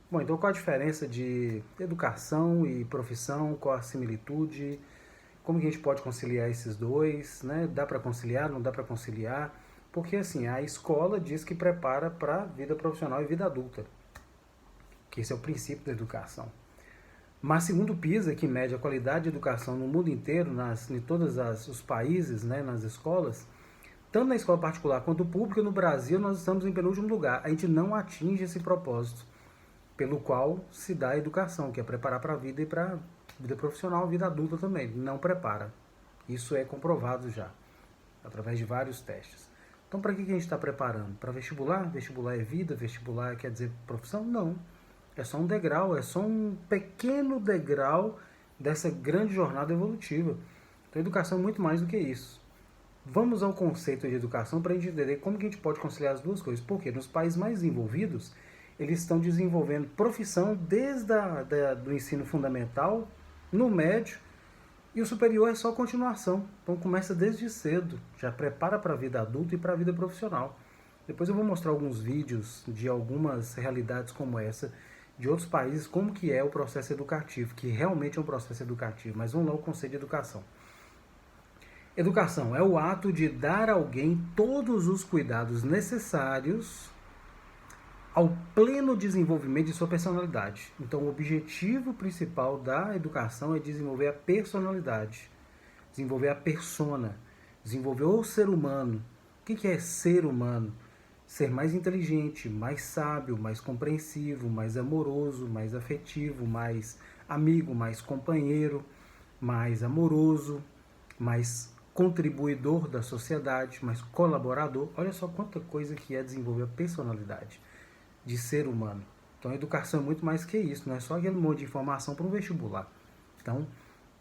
Bom, então qual a diferença de educação e profissão, qual a similitude, como que a gente pode conciliar esses dois, né? Dá para conciliar, não dá para conciliar? Porque assim, a escola diz que prepara para a vida profissional e vida adulta, que esse é o princípio da educação. Mas segundo o PISA, que mede a qualidade de educação no mundo inteiro, em todos os países, né, nas escolas, tanto na escola particular quanto pública, no Brasil nós estamos em penúltimo lugar. A gente não atinge esse propósito pelo qual se dá a educação, que é preparar para a vida e para a vida profissional, vida adulta também. Não prepara. Isso é comprovado já, através de vários testes. Então, para que a gente está preparando? Para vestibular? Vestibular é vida? Vestibular quer dizer profissão? Não. É só um degrau, é só um pequeno degrau dessa grande jornada evolutiva. Então, a educação é muito mais do que isso. Vamos ao conceito de educação para a gente entender como que a gente pode conciliar as duas coisas. Porque nos países mais desenvolvidos, eles estão desenvolvendo profissão desde do ensino fundamental, no médio, e o superior é só continuação. Então começa desde cedo, já prepara para a vida adulta e para a vida profissional. Depois eu vou mostrar alguns vídeos de algumas realidades como essa, de outros países, como que é o processo educativo, que realmente é um processo educativo. Mas vamos lá ao conceito de educação. Educação é o ato de dar a alguém todos os cuidados necessários ao pleno desenvolvimento de sua personalidade. Então, o objetivo principal da educação é desenvolver a personalidade, desenvolver a persona, desenvolver o ser humano. O que é ser humano? Ser mais inteligente, mais sábio, mais compreensivo, mais amoroso, mais afetivo, mais amigo, mais companheiro, mais amoroso, mais contribuidor da sociedade, mais colaborador. Olha só quanta coisa que é desenvolver a personalidade de ser humano. Então a educação é muito mais que isso, não é só aquele monte de informação para um vestibular. Então,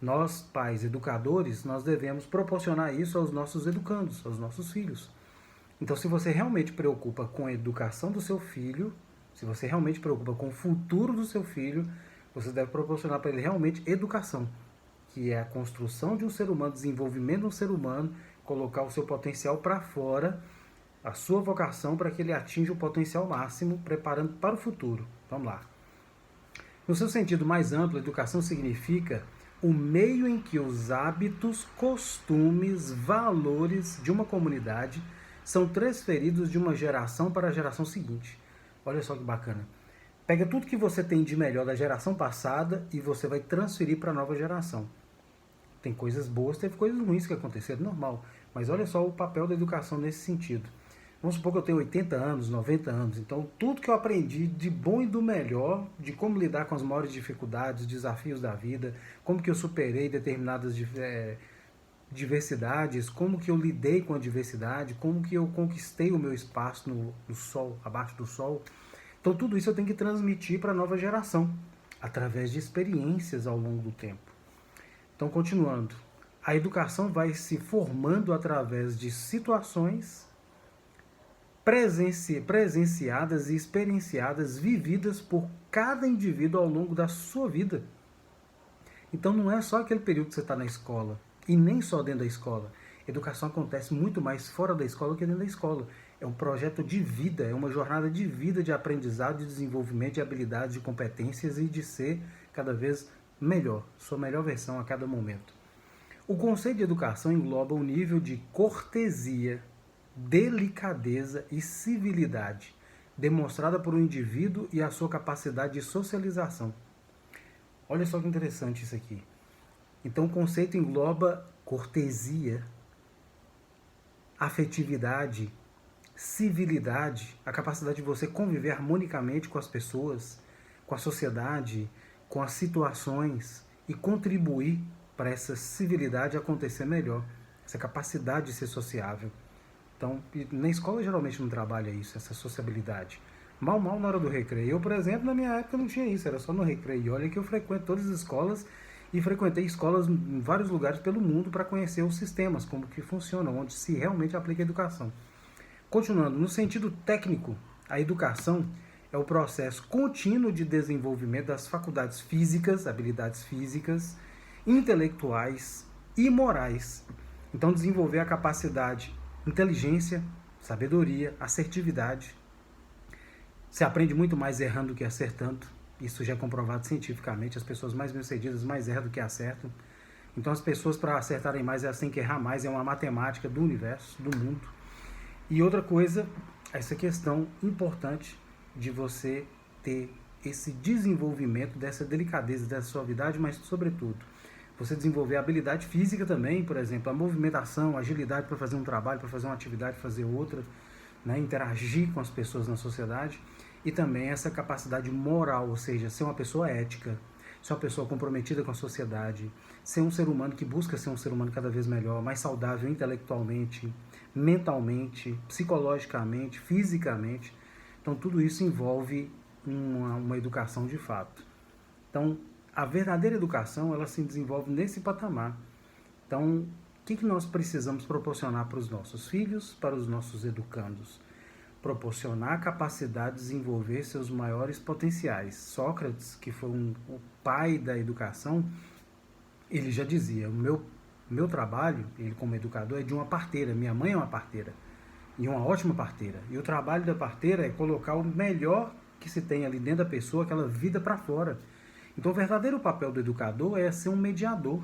nós, pais, educadores, nós devemos proporcionar isso aos nossos educandos, aos nossos filhos. Então, se você realmente preocupa com a educação do seu filho, se você realmente preocupa com o futuro do seu filho, você deve proporcionar para ele realmente educação, que é a construção de um ser humano, desenvolvimento de um ser humano, colocar o seu potencial para fora, a sua vocação para que ele atinja o potencial máximo, preparando para o futuro. Vamos lá. No seu sentido mais amplo, educação significa o meio em que os hábitos, costumes, valores de uma comunidade são transferidos de uma geração para a geração seguinte. Olha só que bacana. Pega tudo que você tem de melhor da geração passada e você vai transferir para a nova geração. Tem coisas boas, teve coisas ruins que aconteceram, normal. Mas olha só o papel da educação nesse sentido. Vamos supor que eu tenho 80 anos, 90 anos, então tudo que eu aprendi de bom e do melhor, de como lidar com as maiores dificuldades, desafios da vida, como que eu superei determinadas diversidades, como que eu lidei com a diversidade, como que eu conquistei o meu espaço no sol, abaixo do sol. Então tudo isso eu tenho que transmitir para a nova geração, através de experiências ao longo do tempo. Então, continuando, a educação vai se formando através de situações presenciadas e experienciadas, vividas por cada indivíduo ao longo da sua vida. Então não é só aquele período que você está na escola, e nem só dentro da escola. Educação acontece muito mais fora da escola que dentro da escola. É um projeto de vida, é uma jornada de vida de aprendizado, de desenvolvimento de habilidades, de competências e de ser cada vez melhor, sua melhor versão a cada momento. O conceito de educação engloba o nível de cortesia, delicadeza e civilidade demonstrada por um indivíduo e a sua capacidade de socialização. Olha só que interessante isso aqui. Então o conceito engloba cortesia, afetividade, civilidade, a capacidade de você conviver harmonicamente com as pessoas, com a sociedade, com as situações e contribuir para essa civilidade acontecer melhor, essa capacidade de ser sociável. Então, na escola geralmente não trabalha isso, essa sociabilidade. Mal na hora do recreio. Eu, por exemplo, na minha época não tinha isso, era só no recreio. Olha que eu frequento todas as escolas e frequentei escolas em vários lugares pelo mundo para conhecer os sistemas, como que funcionam, onde se realmente aplica a educação. Continuando, no sentido técnico, a educação é o processo contínuo de desenvolvimento das faculdades físicas, habilidades físicas, intelectuais e morais. Então, desenvolver a capacidade, inteligência, sabedoria, assertividade. Se aprende muito mais errando do que acertando. Isso já é comprovado cientificamente. As pessoas mais bem-sucedidas mais erram do que acertam. Então as pessoas, para acertarem mais, elas têm que errar mais. É uma matemática do universo, do mundo. E outra coisa, essa questão importante de você ter esse desenvolvimento dessa delicadeza, dessa suavidade, mas sobretudo você desenvolver a habilidade física também, por exemplo, a movimentação, a agilidade para fazer um trabalho, para fazer uma atividade, fazer outra, né? Interagir com as pessoas na sociedade, e também essa capacidade moral, ou seja, ser uma pessoa ética, ser uma pessoa comprometida com a sociedade, ser um ser humano que busca ser um ser humano cada vez melhor, mais saudável intelectualmente, mentalmente, psicologicamente, fisicamente. Então tudo isso envolve uma educação de fato. Então a verdadeira educação, ela se desenvolve nesse patamar. Então o que nós precisamos proporcionar para os nossos filhos, para os nossos educandos? Proporcionar a capacidade de desenvolver seus maiores potenciais. Sócrates, que foi o pai da educação, ele já dizia: o meu trabalho, ele como educador, é de uma parteira. Minha mãe é uma parteira, e uma ótima parteira. E o trabalho da parteira é colocar o melhor que se tem ali dentro da pessoa, aquela vida para fora. Então o verdadeiro papel do educador é ser um mediador.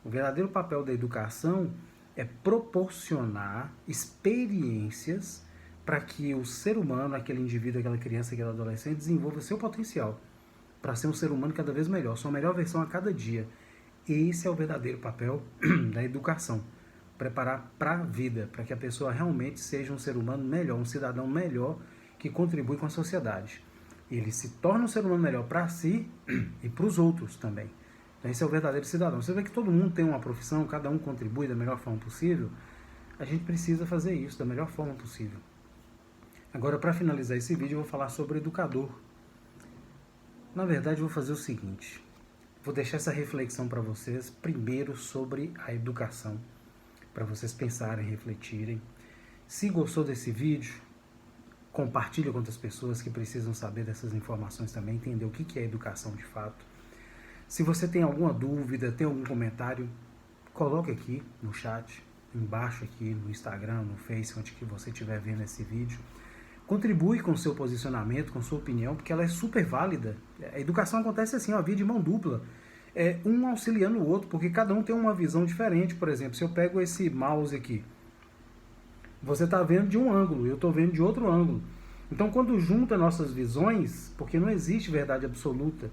O verdadeiro papel da educação é proporcionar experiências para que o ser humano, aquele indivíduo, aquela criança, aquele adolescente, desenvolva seu potencial para ser um ser humano cada vez melhor, sua melhor versão a cada dia. Esse é o verdadeiro papel da educação. Preparar para a vida, para que a pessoa realmente seja um ser humano melhor, um cidadão melhor que contribui com a sociedade. Ele se torna um ser humano melhor para si e para os outros também. Então esse é o verdadeiro cidadão. Você vê que todo mundo tem uma profissão, cada um contribui da melhor forma possível. A gente precisa fazer isso da melhor forma possível. Agora, para finalizar esse vídeo, eu vou falar sobre o educador. Na verdade, eu vou fazer o seguinte. Vou deixar essa reflexão para vocês, primeiro sobre a educação, para vocês pensarem, refletirem. Se gostou desse vídeo, compartilhe com outras pessoas que precisam saber dessas informações também, entender o que é educação de fato. Se você tem alguma dúvida, tem algum comentário, coloque aqui no chat, embaixo aqui no Instagram, no Face, onde que você estiver vendo esse vídeo. Contribui com o seu posicionamento, com sua opinião, porque ela é super válida. A educação acontece assim, uma via de mão dupla. Um auxiliando o outro, porque cada um tem uma visão diferente. Por exemplo, se eu pego esse mouse aqui, você está vendo de um ângulo, eu estou vendo de outro ângulo. Então, quando junta nossas visões, porque não existe verdade absoluta,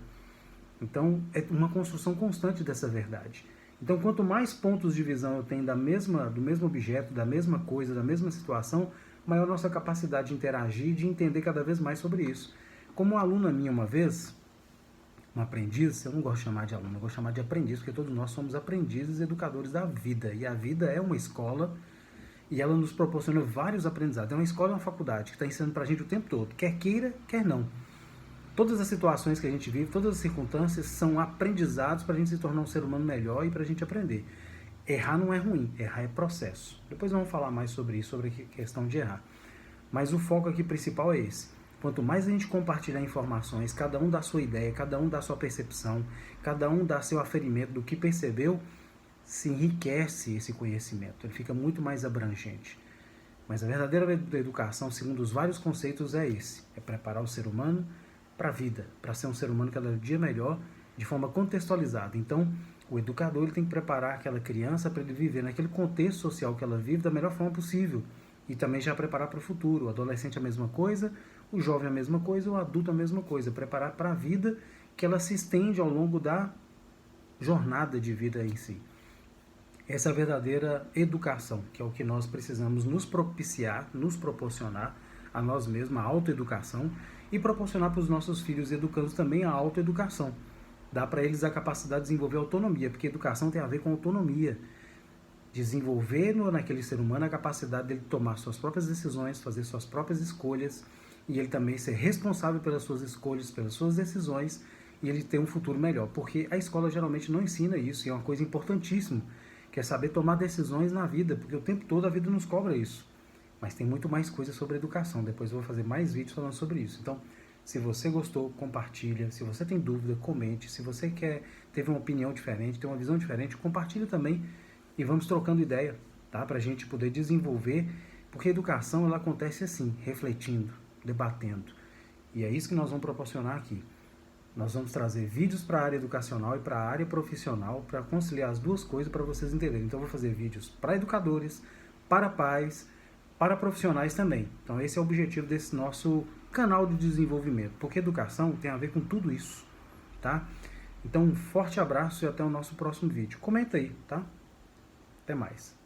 então é uma construção constante dessa verdade. Então, quanto mais pontos de visão eu tenho do mesmo objeto, da mesma coisa, da mesma situação, maior nossa capacidade de interagir e de entender cada vez mais sobre isso. Como uma aluna minha uma vez, uma aprendiz, eu não gosto de chamar de aluna, eu gosto de chamar de aprendiz, porque todos nós somos aprendizes educadores da vida. E a vida é uma escola e ela nos proporciona vários aprendizados. É uma escola e uma faculdade que está ensinando para a gente o tempo todo, quer queira, quer não. Todas as situações que a gente vive, todas as circunstâncias são aprendizados para a gente se tornar um ser humano melhor e para a gente aprender. Errar não é ruim, errar é processo. Depois vamos falar mais sobre isso, sobre a questão de errar. Mas o foco aqui principal é esse. Quanto mais a gente compartilhar informações, cada um dá sua ideia, cada um dá sua percepção, cada um dá seu aferimento do que percebeu, se enriquece esse conhecimento, ele fica muito mais abrangente. Mas a verdadeira educação, segundo os vários conceitos, é esse. É preparar o ser humano para a vida, para ser um ser humano cada dia melhor, de forma contextualizada. Então, o educador ele tem que preparar aquela criança para ele viver naquele contexto social que ela vive da melhor forma possível. E também já preparar para o futuro. O adolescente a mesma coisa, o jovem a mesma coisa, o adulto a mesma coisa. Preparar para a vida que ela se estende ao longo da jornada de vida em si. Essa é a verdadeira educação, que é o que nós precisamos nos propiciar, nos proporcionar a nós mesmos, a autoeducação, e proporcionar para os nossos filhos educandos também a autoeducação. Dá para eles a capacidade de desenvolver autonomia, porque educação tem a ver com autonomia. Desenvolver naquele ser humano a capacidade dele tomar suas próprias decisões, fazer suas próprias escolhas, e ele também ser responsável pelas suas escolhas, pelas suas decisões, e ele ter um futuro melhor. Porque a escola geralmente não ensina isso, e é uma coisa importantíssima, que é saber tomar decisões na vida, porque o tempo todo a vida nos cobra isso. Mas tem muito mais coisa sobre educação, depois eu vou fazer mais vídeos falando sobre isso. Então, se você gostou, compartilha. Se você tem dúvida, comente. Se você teve uma opinião diferente, tem uma visão diferente, compartilha também. E vamos trocando ideia, tá? Para a gente poder desenvolver. Porque a educação ela acontece assim, refletindo, debatendo. E é isso que nós vamos proporcionar aqui. Nós vamos trazer vídeos para a área educacional e para a área profissional, para conciliar as duas coisas para vocês entenderem. Então eu vou fazer vídeos para educadores, para pais, para profissionais também. Então esse é o objetivo desse nosso canal de desenvolvimento, porque educação tem a ver com tudo isso, tá? Então um forte abraço e até o nosso próximo vídeo. Comenta aí, tá? Até mais.